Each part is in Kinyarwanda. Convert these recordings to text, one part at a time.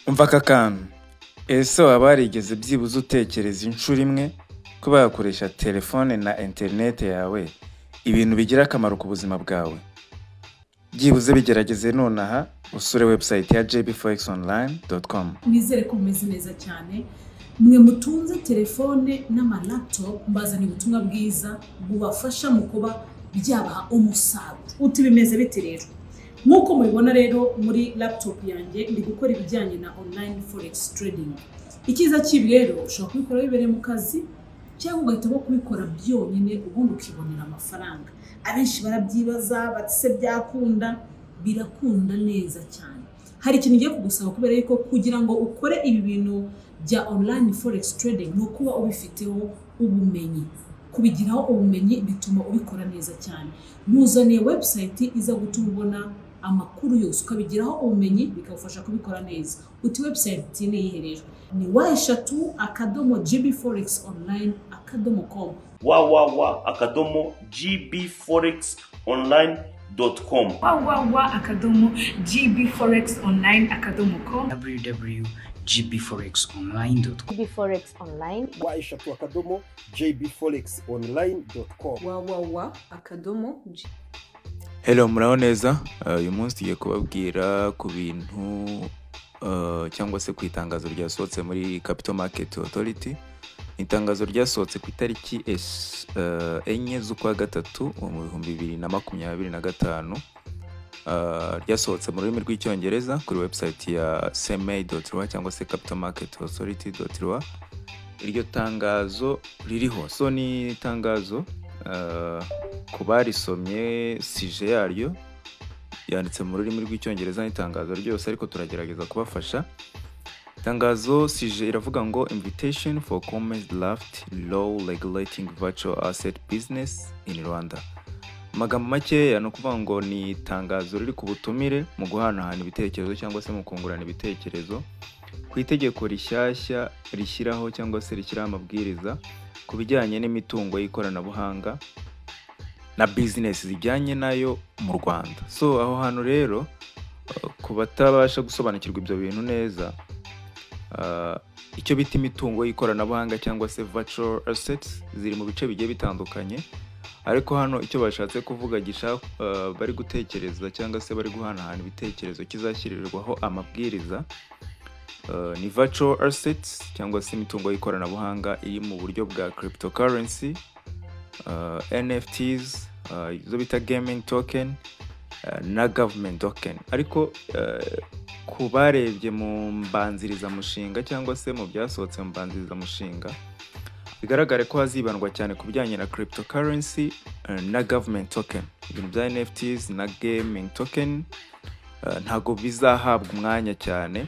Umva aka kantu, ese waba warigeze byibuze utekereza inshuro imwe kuba yakoresha telefone na interineti yawe ibintu bigira akamaro ku buzima bwawe? Byibuze bigerageze nonaha usure website ya jbforexonline.com. Nizere ko mumeze neza cyane. Mwe mutunze telefone n'amalaptop mbazani ubutumwa bwiza bubafasha mu kuba byabaha umusaruro. Uti bimeze bite rero? Nkuko mubibona rero muri laptop yanjye ndi gukora ibijyanye na online forex trading. Ikiza kibi rero ushobora kubikora bibereye mu kazi cyangwa ugahitamo kubikora byonyine ubundi ukibonera amafaranga. Abenshi barabyibaza batse byakunda, birakunda neza cyane. Hari ikintu ngiye kugusaba kubera yuko kugira ngo ukore ibi bintu bya online forex trading no kuba ubifiteho ubumenyi. Kubigiraho ubumenyi bituma ubikora neza cyane. Muzaniye website iza gutuma ubona amakuru yose ukabigiraho ubumenyi bikagufasha kubikora neza. Uti website ni iyihe? Ni gbforexonline.com. gbforexonline.com. gbforexonline.com. www.gbforexonline.com. gbforex online gbforexonline.com. Hello, muraho neza. Uyu munsi tugiye kubabwira ku bintu cyangwa se ku itangazo ryasohotse muri Capital Market Authority. Itangazo ryasohotse ku itariki 4 z'ukwa gatatu mu 2025. Ryasohotse mu rurimi rw'icyongereza kuri website ya cma.rwa cyangwa se capitalmarketauthority.rwa. Iryo tangazo ririho, so ni tangazo ku barisomye sije yaryo yanditse mu rurimi rw'icyongereza n'itangazo ryose, ariko turagerageza kubafasha. Tangazo sije iravuga ngo invitation for commerce draft law regulating virtual asset business in Rwanda. Magambo make no kuvuga ngo ni tangazo riri ku butumire mu guhanahana ibitekerezo cyangwa se mu kungurana ibitekerezo ku itegeko rishyashya rishyiraho cyangwa se rishyiraho amabwiriza ku bijyanye n'imitungo y'ikoranabuhanga na business zijyanye nayo mu Rwanda. So aho hantu rero ku batabasha gusobanukirwa ibyo bintu neza, icyo bita imitungo y'ikoranabuhanga cyangwa se virtual assets ziri mu bice bigiye bitandukanye, ariko hano icyo bashatse kuvuga bari gutekereza cyangwa se bari guhanahana ibitekerezo kizashyirirwaho amabwiriza ni virtual assets cyangwa se imitungo y'ikoranabuhanga iri mu buryo bwa cryptocurrency, NFTs, izo bita gaming token na government token. Ariko ku barebye mu mbanziriza mushinga cyangwa se mu byasohotse mu mbanziriza mushinga, bigaragare ko hazibandwa cyane ku bijyanye na cryptocurrency na government token. Ibintu bya NFTs na gaming token ntago bizahabwa umwanya cyane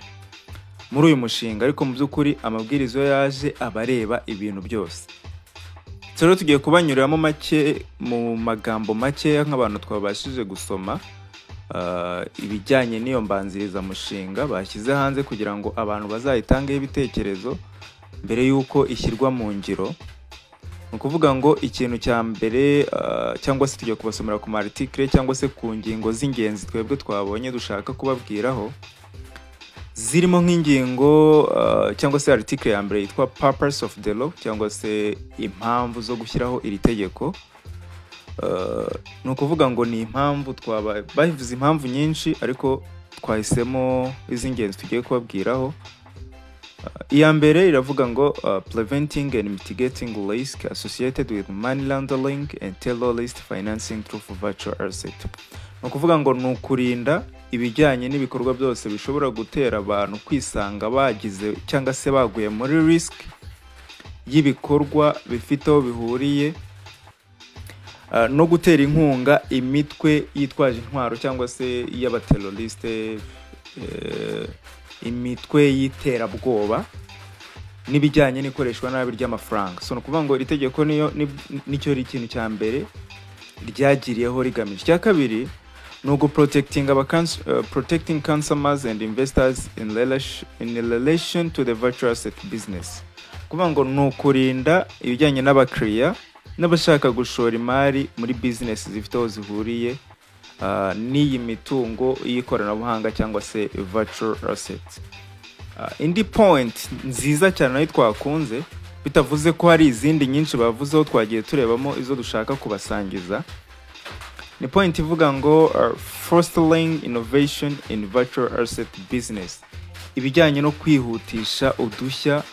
muri uyu mushinga, ariko mu by'ukuri amabwirizo yaje abareba ibintu byose. Rero tugiye kubanyuriramo make mu magambo make nk'abantu twabashije gusoma ibijyanye n'iyo mbanziriza mushinga bashyize hanze kugira ngo abantu bazayitangeho ibitekerezo mbere yuko ishyirwa mu ngiro. Ni ukuvuga ngo ikintu cya mbere cyangwa se tugiye kubasomera ku article cyangwa se ku ngingo z'ingenzi twebwe twabonye dushaka kubabwiraho, zirimo nk'ingingo cyangwa se article ya mbere yitwa purpose of the law cyangwa se impamvu zo gushyiraho iri tegeko. Ni ukuvuga ngo ni impamvu bahivuze impamvu nyinshi, ariko twahisemo iz'ingenzi tugiye kubabwiraho. Iya mbere iravuga ngo preventing and mitigating risk associated with money laundering and terrorist financing through virtual asset. Ni ukuvuga ngo ni ukurinda ibijyanye n'ibikorwa byose bishobora gutera abantu kwisanga bagize cyangwa se baguye muri risk y'ibikorwa bifite aho bihuriye no gutera inkunga imitwe yitwaje intwaro cyangwa se y'abateroriste, imitwe y'iterabwoba n'ibijyanye n'ikoreshwa nabi ry'amafaranga. So ni ukuvuga ngo iri tegeko nicyo ari ikintu cya mbere ryagiriyeho rigamije. Icya kabiri ni protecting consumers and investors in relation to the virtual asset business. Kuvuga ngo ni ukurinda ibijyanye n'abakiriya n'abashaka gushora imari muri business zifite aho zihuriye n'iyi mitungo y'ikoranabuhanga cyangwa se virtual assets. indi point nziza cyane nayo twakunze, bitavuze ko hari izindi nyinshi bavuzeho twagiye turebamo izo dushaka kubasangiza, ni point ivuga ngo fostering innovation in virtual asset business, ibijyanye no kwihutisha udushya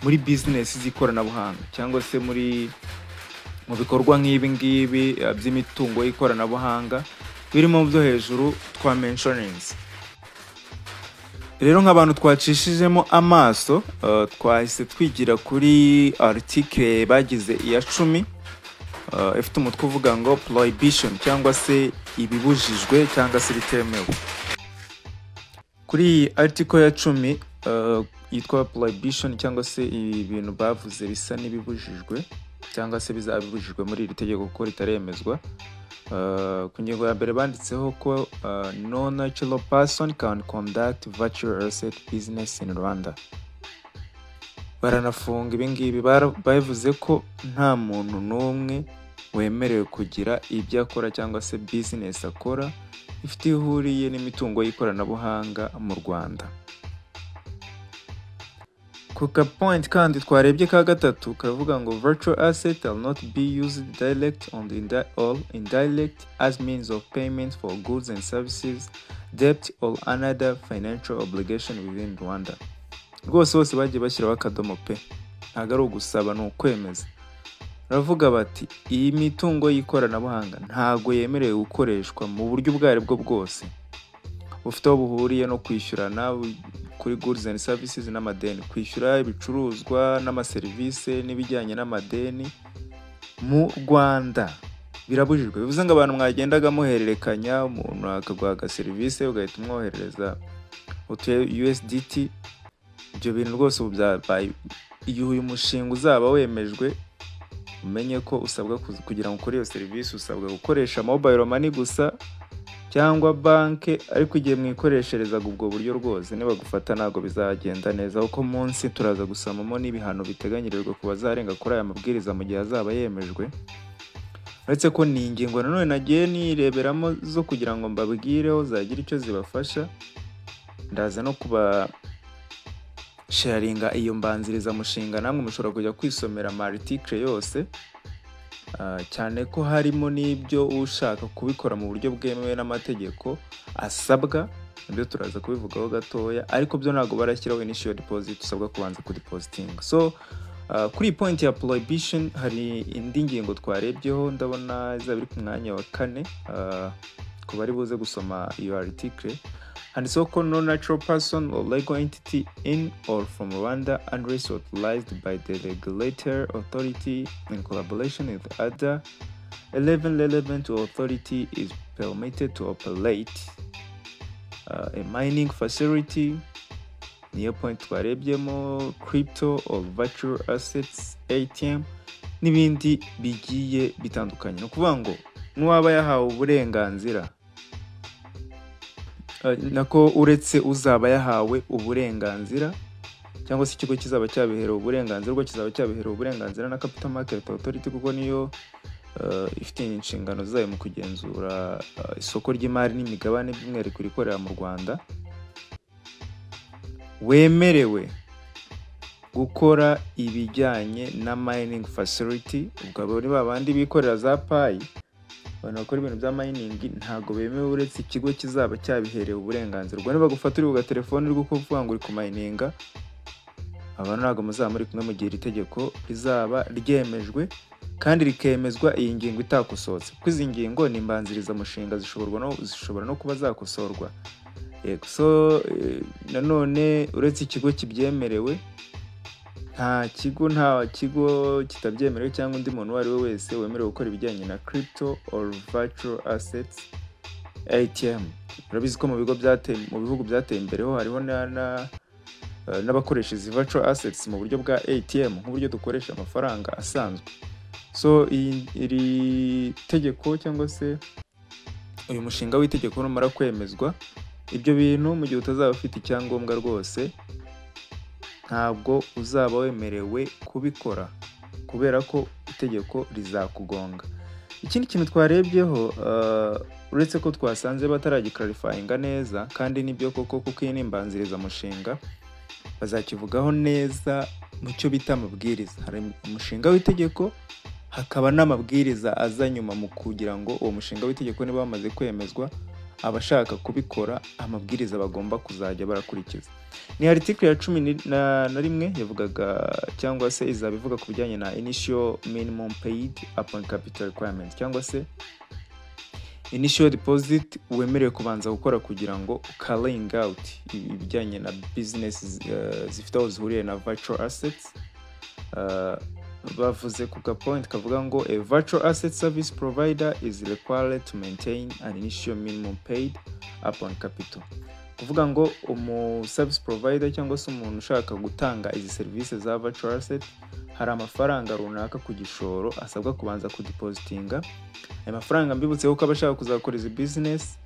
muri business z'ikoranabuhanga cyangwa se mu bikorwa nk'ibi ngibi by'imitungo y'ikoranabuhanga birimo byo hejuru twa mentionings. Rero nk'abantu twacishijemo amaso twahise twigira kuri article bagize iya 10 ifite umutwe uvuga ngo prohibition cyangwa se ibibujijwe cyangwa se bitemewe. Kuri article ya 10 yitwa prohibition cyangwa se ibintu bavuze bisa n'ibibujijwe cyangwa se bizabibujijwe muri iri tegeko ko ritaremezwa. Ku ngingo ya mbere banditseho ko no natural person can conduct virtual asset business in Rwanda. Baranafunga ibingibi, bavuze ko nta muntu n'umwe wemerewe kugira ibyo akora cyangwa se business akora ifite ihuriye n'imitungo y'ikoranabuhanga mu Rwanda. Kuka point kandi twarebye ka gatatu karavuga ngo virtual asset will not be used direct or indirect as means of payment for goods and services, debt or another financial obligation within Rwanda. Rwose bose bagiye bashyiraho akadomo pe, ntago ari ugusaba ni ukwemeza. Baravuga bati iyi mitungo y'ikoranabuhanga ntago yemerewe gukoreshwa mu buryo ubwo ari bwo bwose bufite aho buhuriye no kwishyurana kuri goods and services n'amadeni, kwishyura ibicuruzwa n'amaserivisi n'ibijyanye n'amadeni mu Rwanda birabujijwe. Bivuze ngo abantu mwagendaga muhererekanya, umuntu akaguha serivisi ugahita umwoherereza USDT, ibyo bintu rwose ubu byabaye. Iyo uyu mushinga uzaba wemejwe, umenye ko usabwa kugira ngo ukore iyo serivisi usabwa gukoresha mobile money gusa cyangwa banke, ariko igihe mwikoresherezaga ubwo buryo rwose niba gufata ntago bizagenda neza, kuko munsi turaza gusamamo n'ibihano biteganyirijwe ku bazarenga kuri aya mabwiriza mu gihe azaba yemejwe. Uretse ko ni ingingo nanone nagiye nireberamo zo kugira ngo mbabwireho zagira icyo zibafasha, ndaza no kuba sharinga iyo mbanziriza mushinga, namwe mushobora kujya kwisomera ama article yose, cyane ko harimo n'ibyo ushaka kubikora mu buryo bwemewe n'amategeko asabwa, ibyo turaza kubivugaho gatoya, ariko byo ntago barashyiraho initial deposit usabwa kubanza kudepositinga. So kuri point ya prohibition hari indi ngingo twarebyeho, ndabona izaba iri ku mwanya wa 4 ku bari buze gusoma iyo article. Handitseho ko no natural person or legal entity in or from Rwanda unless authorized by the regulatory authority in collaboration with other 11 relevant authority is permitted to operate a mining facility. Niyo point twarebyemo, crypto or virtual assets, ATM n'ibindi bigiye bitandukanye. No kuvuga ngo n'uwaba yahawe uburenganzira nako uretse uzaba yahawe uburenganzira cyangwa se ikigo kizaba cyabiherewe uburenganzira, ubwo kizaba cyabiherewe uburenganzira na Capital Market Authority, kuko niyo ifite inshingano zayo mu kugenzura isoko ry'imari n'imigabane by'umwihariko rikorera mu Rwanda, wemerewe gukora ibijyanye na mining facility. Ubwo ni babandi bikorera za payi, abantu bakora ibintu bya mining ntago bemewe uretse ikigo kizaba cyabiherewe uburenganzira. Ubwo niba gufata uri ku telefone uri kuvuga ngo uri ku mininga, abantu ntago muzaba muri kumwe mu gihe itegeko rizaba ryemejwe kandi rikemezwa iyi ngingo itakosohotse, kuko izi ngingo ni imbanziriza mushinga zishobora no kuba zakosorwa. So nanone uretse ikigo kibyemerewe, nta kigo kitabyemerewe cyangwa undi muntu wari we wese wemerewe gukora ibijyanye na crypto or virtual assets, ATM. Urabizi ko mu bihugu byateye imbere ho hariho n'abakoresha izi virtual assets mu buryo bwa ATM nk'uburyo dukoresha amafaranga asanzwe. So iri tegeko cyangwa se uyu mushinga w'itegeko numara kwemezwa, ibyo bintu mu gihe utazaba ufite icyangombwa rwose ntabwo uzaba wemerewe kubikora, kubera ko itegeko rizakugonga. Ikindi kintu twarebyeho, uretse ko twasanze bataragiclarifyinga neza, kandi nibyo koko kuko iyi ni imbanziriza mushinga, bazakivugaho neza mu cyo bita amabwiriza. Hari umushinga w'itegeko, hakaba n'amabwiriza aza nyuma mu kugira ngo uwo mushinga w'itegeko niba wamaze kwemezwa, abashaka kubikora amabwiriza bagomba kuzajya barakurikiza. Ni article ya 11 yavugaga cyangwa se izaba ivuga ku bijyanye na initial minimum paid upon capital requirement, cyangwa se initial deposit wemerewe kubanza gukora kugira ngo carrying out ibijyanye na business zifite aho zihuriye na virtual assets. Bavuze ku point kavuga ngo a virtual asset service provider is required to maintain an initial minimum paid upon capital. Kuvuga ngo service provider cyangwa se umuntu ushaka gutanga izi services za virtual asset hari amafaranga runaka ku gishoro asabwa kubanza kudepositinga. Aya mafaranga mbibutse ko abashaka kuzakora izi business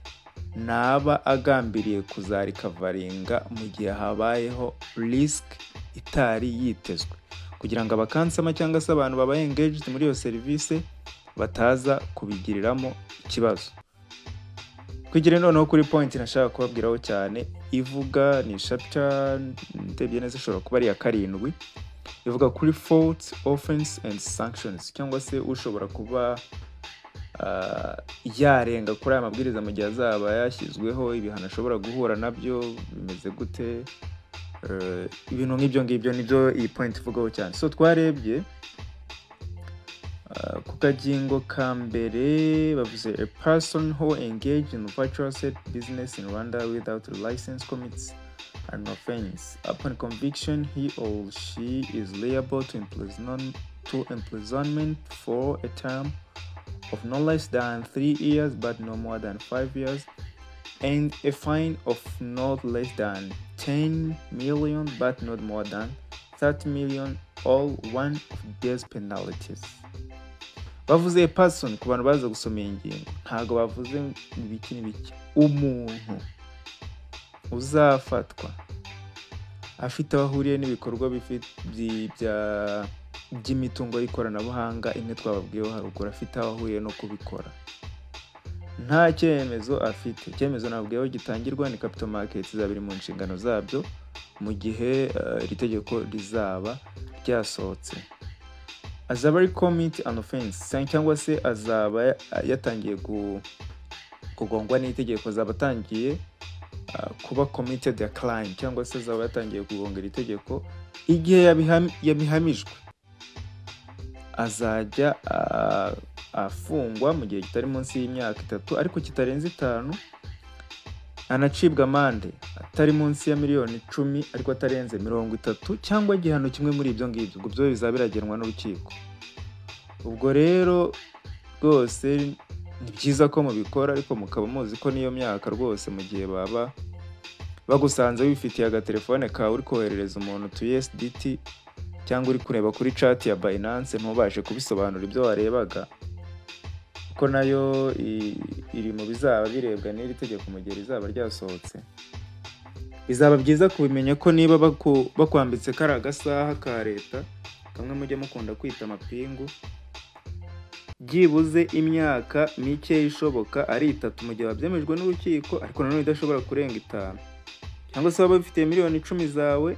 naba agambiriye kuzarikavaringa mu gihe habayeho risk itari yitezwe, kugira ngo abakansama cyangwa se abantu baba engaged muri iyo service bataza kubigiriramo ikibazo. Kugire noneho kuri point nashaka kubabwiraho cyane ivuga ni chapter ndebye neza ishobora kuba ari ya 7, ivuga kuri faults, offense and sanctions, cyangwa se ushobora kuba yarenga kuri aya mabwiriza mu gihe azaba yashyizweho, ibihano ashobora guhura nabyo bimeze gute. Ibintu nk'ibyo ngibyo nibyo iyi point ivugaho cyane. So twarebye ku kagingo ka mbere bavuze a person who engaged in virtual asset business in Rwanda without a license commits an offense. Upon conviction, he or she is liable to imprisonment for a term of no less than 3 years but no more than 5 years, and a fine of not less than 10 million but not more than 30 million, all one of these penalties. Bavuze a person ku bantu baza gusoma ingingo, ntago bavuze ibiki n'ibiki. Umuntu uzafatwa afite ahuriye n'ibikorwa by'imitungo y'ikoranabuhanga imwe twababwiyeho haruguru, afite ahuriye no kubikora, nta cyemezo afite. Icyemezo nabwiyeho gitangirwa ni capital markets zabiri mu nshingano zabyo mu gihe iri tegeko rizaba ryasohotse. Azaba ari commit an offense cyangwa se azaba yatangiye kugongwa n'itegeko, azaba atangiye kuba committed a crime, cyangwa se azaba yatangiye kugonga iri tegeko. Igihe yabihamijwe azajya afungwa mu gihe kitari munsi y'imyaka 3 ariko kitarenze 5, anacibwa amande atari munsi ya miliyoni 10 ariko atarenze 30, cyangwa igihano kimwe muri ibyo ngibyo. Ubwo byo bizabiragenwa n'urukiko. Ubwo rero rwose ni byiza ko mubikora, ariko mukaba muzi ko niyo myaka rwose mu gihe baba bagusanze wifitiye agatelefone kawe uri koherereza umuntu to USDT cyangwa uri kureba kuri chat ya Binance ntubashe kubisobanura ibyo warebaga, ko nayo iri mu bizaba birebwa n'iri tegeko mu gihe rizaba ryasohotse. Bizaba byiza kubimenya ko niba bakwambitse kari agasaha ka leta kamwe mujye mukunda kwita amapingu, byibuze imyaka mike ishoboka ari 3 mu gihe babyemejwe n'urukiko, ariko nanone idashobora kurenga 5, cyangwa se baba bafite miliyoni 10 zawe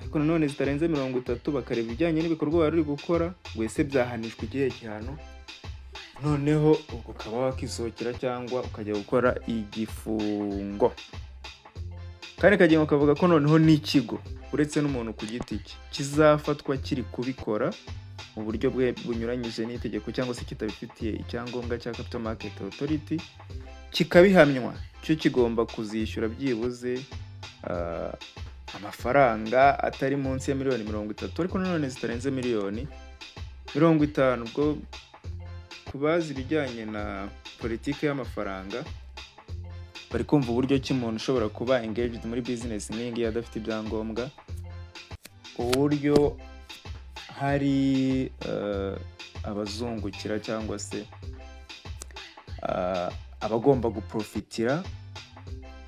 ariko nanone zitarenze 30, bakareba ibijyanye n'ibikorwa bari gukora, wese byahanishwa igihe gihano, noneho ukaba wakisohokera cyangwa ukajya gukora igifungo. Kandi kagiye kavuga ko noneho n'ikigo uretse n'umuntu ku giti cye kizafatwa kiri kubikora mu buryo bwe bunyuranyije n'itegeko, cyangwa se kitabifitiye icyangombwa cya Capital Market Authority, kikabihamywa, cyo kigomba kuzishyura byibuze amafaranga atari munsi ya miliyoni 30 ariko nanone zitarenze miliyoni 50. Ubwo kubazi bijyanye na politike y'amafaranga bari kumva uburyo ki umuntu ushobora kuba engaged muri business n'ingi adafite ibyangombwa, uburyo hari abazungukira cyangwa se abagomba guprofitira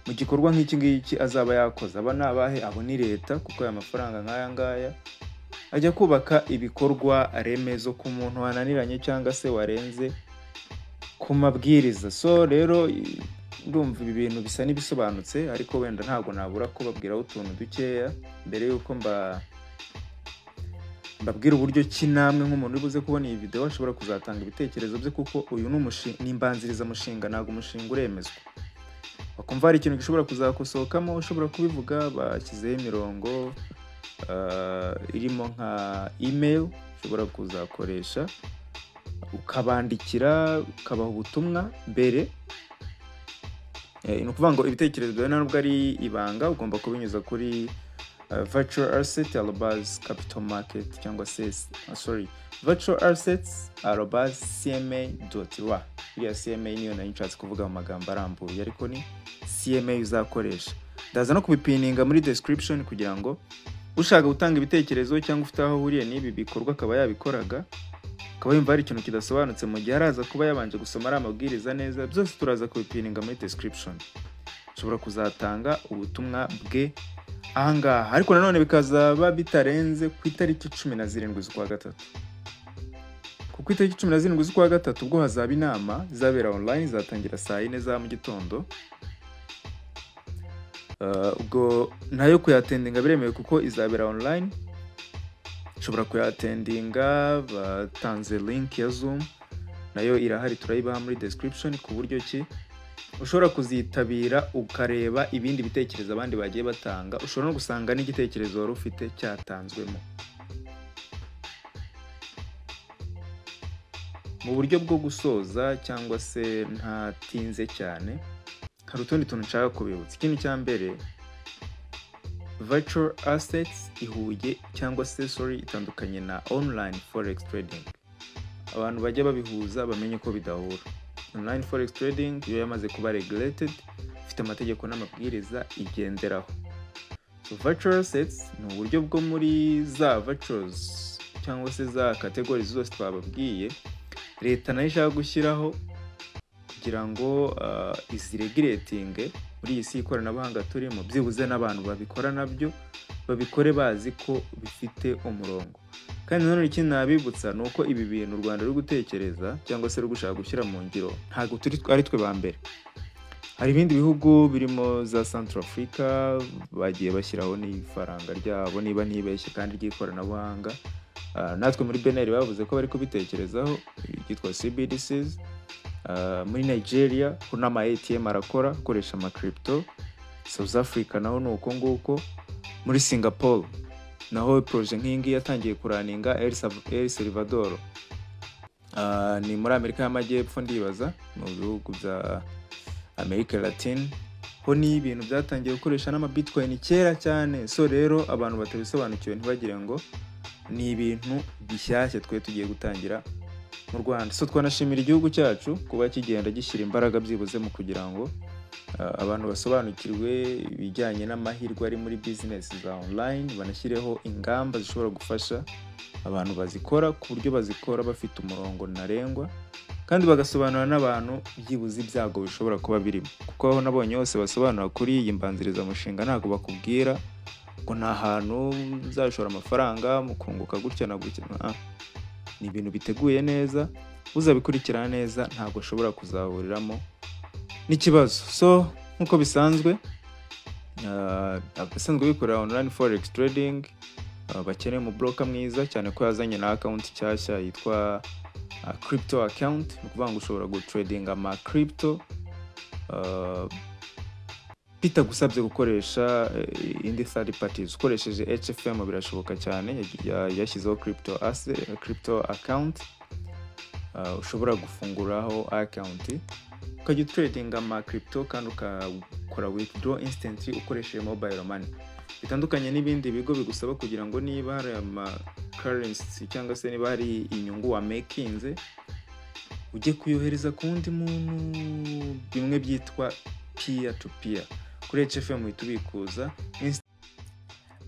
mu gikorwa nk'iki ngiki azaba yakoze. Aba nabahe? Abo ni leta, kuko aya mafaranga nk'aya ngaya ajya kubaka ibikorwa remezo ku muntu wananiranye cyangwa se warenze ku mabwiriza. So rero ndumva ibi bintu bisa n'ibisobanutse, ariko wenda ntabwo nabura kubabwiraho utuntu dukeya mbere yuko mbabwira uburyo ki namwe nk'umuntu uri buze kubona iyi video ashobora kuzatanga ibitekerezo bye, kuko uyu ni imbanziriza mushinga, ntabwo umushinga uremezwa. Bakumva hari ikintu gishobora kuzakosohokamo, ushobora kubivuga, bashyizeho imirongo irimo nka email ushobora kuzakoresha, ukabandikira, ukabaha ubutumwa mbere. Ni ukuvuga ngo ibitekerezo byawe ntabwo ari ibanga, ugomba kubinyuza kuri virtual asset @capital market cyangwa se virtual assets @cma.rwa. iriya CMA niyo nari nshatse kuvuga mu magambo arambuye, ariko ni CMA uzakoresha. Ndaza no kubipininga muri description kugira ngo ushaka gutanga ibitekerezo cyangwa ufite aho uhuriye n'ibi bikorwa akaba yabikoraga, akaba yumva hari ikintu kidasobanutse mu gihe araza kuba yabanje gusoma ari amabwiriza neza, byose turaza kubipininga muri description. Ushobora kuzatanga ubutumwa bwe ahangaha, ariko nanone bikazaba bitarenze ku itariki 17 z'ukwa gatatu. Kuko itariki 17 z'ukwa gatatu ubwo hazaba inama izabera online, zatangira saa 4 za mu gitondo. Ubwo nayo kuyatendinga biremewe kuko izabera online. Ushobora kuyatendinga batanze link ya Zoom, nayo irahari turayibaha muri description, ku buryo ki ushobora kuzitabira ukareba ibindi bitekerezo abandi bagiye batanga. Ushobora no gusanga n'igitekerezo wari ufite cyatanzwemo. Mu buryo bwo gusoza cyangwa se ntatinze cyane, hari utundi tuntu nshaka kubibutsa. Ikintu cya mbere, virtual assets ihuye cyangwa se itandukanye na online forex trading. Abantu bajya babihuza bamenye ko bidahura. Online forex trading iyo yamaze kuba regulated, ifite amategeko n'amabwiriza igenderaho. Virtual assets ni uburyo bwo muri za virtuals cyangwa se za categories zose twababwiye, leta nayo ishaka gushyiraho kugira ngo iziregulating muri iyi si ikoranabuhanga turimo, byibuze n'abantu babikora nabyo babikore bazi ko bifite umurongo. Kandi nanone ikindi nabibutsa ni uko ibi bintu u Rwanda ruri gutekereza cyangwa se ruri gushaka gushyira mu ngiro, ntabwo ari twe ba mbere. Hari ibindi bihugu birimo za Central Africa bagiye bashyiraho n'ifaranga ryabo niba nibeshye kandi ry'ikoranabuhanga. Natwe muri Benin bavuze ko bari kubitekerezaho, ryitwa CBDCs. Muri Nigeria ho n'ama ATM arakora akoresha ama crypto. South Africa naho ni uko nguko. Muri Singapore naho project nk'ingi yatangiye kuraninga. El Salvador ni muri Amerika y'Amajyepfo ndibaza, mu bihugu bya America Latin ho ni ibintu byatangiye gukoresha n'ama Bitcoin kera cyane. So rero abantu batabisobanukiwe ntibagire ngo ni ibintu bishyashya twe tugiye gutangira mu Rwanda. So twanashimira igihugu cyacu kuba kigenda gishyira imbaraga byibuze mu kugira ngo abantu basobanukirwe ibijyanye n'amahirwe ari muri business za online, banashyireho ingamba zishobora gufasha abantu bazikora ku buryo bazikora bafite umurongo ntarengwa, kandi bagasobanura n'abantu byibuze ibyago bishobora kuba birimo. Kuko aho nabonye hose basobanura kuri iyi mbanziriza mushinga ntabwo bakubwira ngo nta hantu uzashora amafaranga mukunguka gutya na gutya. Ni ibintu biteguye neza, uzabikurikirana neza ntabwo ushobora kuzahuriramo n'ikibazo. So nkuko bisanzwe abasanzwe bikorera online forex trading bakeneye mu broker mwiza, cyane ko yazanye na account cyashya yitwa crypto account. Ni ukuvuga ngo ushobora gutrading ama crypto bitagusabye gukoresha indi third parties. Ukoresheje HFM birashoboka cyane, yashyizeho crypto account. Ushobora gufunguraho account ukajya trading ama crypto kandi ukakora withdraw instantly ukoresheje mobile money. Bitandukanye n'ibindi bigo bigusaba kugira ngo niba hari ama currency cyangwa se niba hari inyungu wa makinze ujye kuyohereza ku wundi muntu, bimwe byitwa peer to peer. Kuri HFM itubikuza.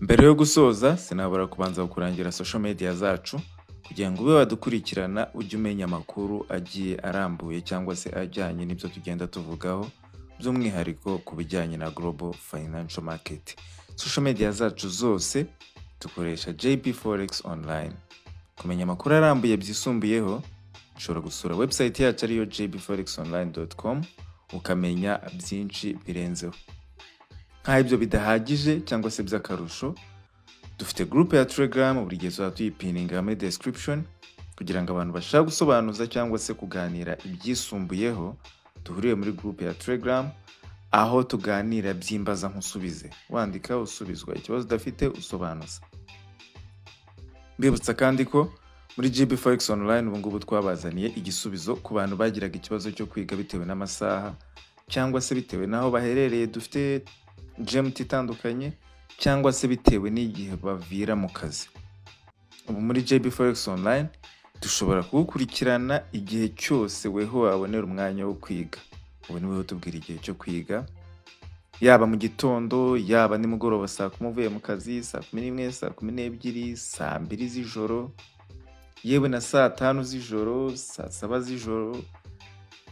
Mbere yo gusoza sinabura kubanza kurangira social media zacu kugira ngo ube wadukurikirana ujye umenya amakuru agiye arambuye cyangwa se ajyanye n'ibyo tugenda tuvugaho, by'umwihariko ku bijyanye na global financial market. Social media zacu zose dukoresha JB Forex Online. Kumenya amakuru arambuye byisumbuyeho ushobora gusura website yacu ariyo jbforexonline.com, ukamenya byinshi birenzeho. Nkaho ibyo bidahagije cyangwa se by'akarusho, dufite group ya Telegram, buri gihe tuba tuyipininga muri description kugira ngo abantu bashaka gusobanuza cyangwa se kuganira ibyisumbuyeho duhuriye muri group ya Telegram, aho tuganira byimbaza nkusubize, wandika usubizwa, ikibazo udafite usobanuza. Mbibutsa kandi ko muri GB Forex Online ubu ngubu twabazaniye igisubizo ku bantu bagiraga ikibazo cyo kwiga bitewe n'amasaha cyangwa se bitewe n'aho baherereye. Dufite GMT itandukanye cyangwa se bitewe n'igihe bavira mu kazi. Ubu muri GB Forex Online dushobora kugukurikirana igihe cyose weho wabonera umwanya wo kwiga. Ubu ni weho tubwira igihe cyo kwiga, yaba mu gitondo, yaba nimugoroba saa 10 uvuye mu kazi, saa 11, saa 12, saa 2 z'ijoro, yewe na saa 5 z'ijoro, saa 7 z'ijoro.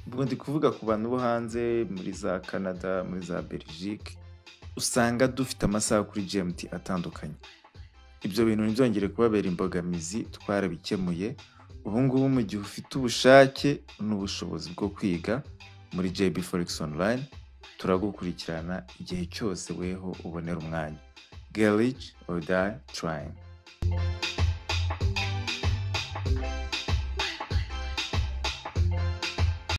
Ubwo ndi kuvuga ku bantu bo hanze muri za Canada, muri za Belgique, usanga dufite amasaha kuri GMT atandukanye. Ibyo bintu ntibyongere kubabera imbogamizi, twarabikemuye. Ubu ngubu mu gihe ufite ubushake n'ubushobozi bwo kwiga muri JB Forex Online, turagukurikirana igihe cyose weho ubonera umwanya. Get rich or die trying.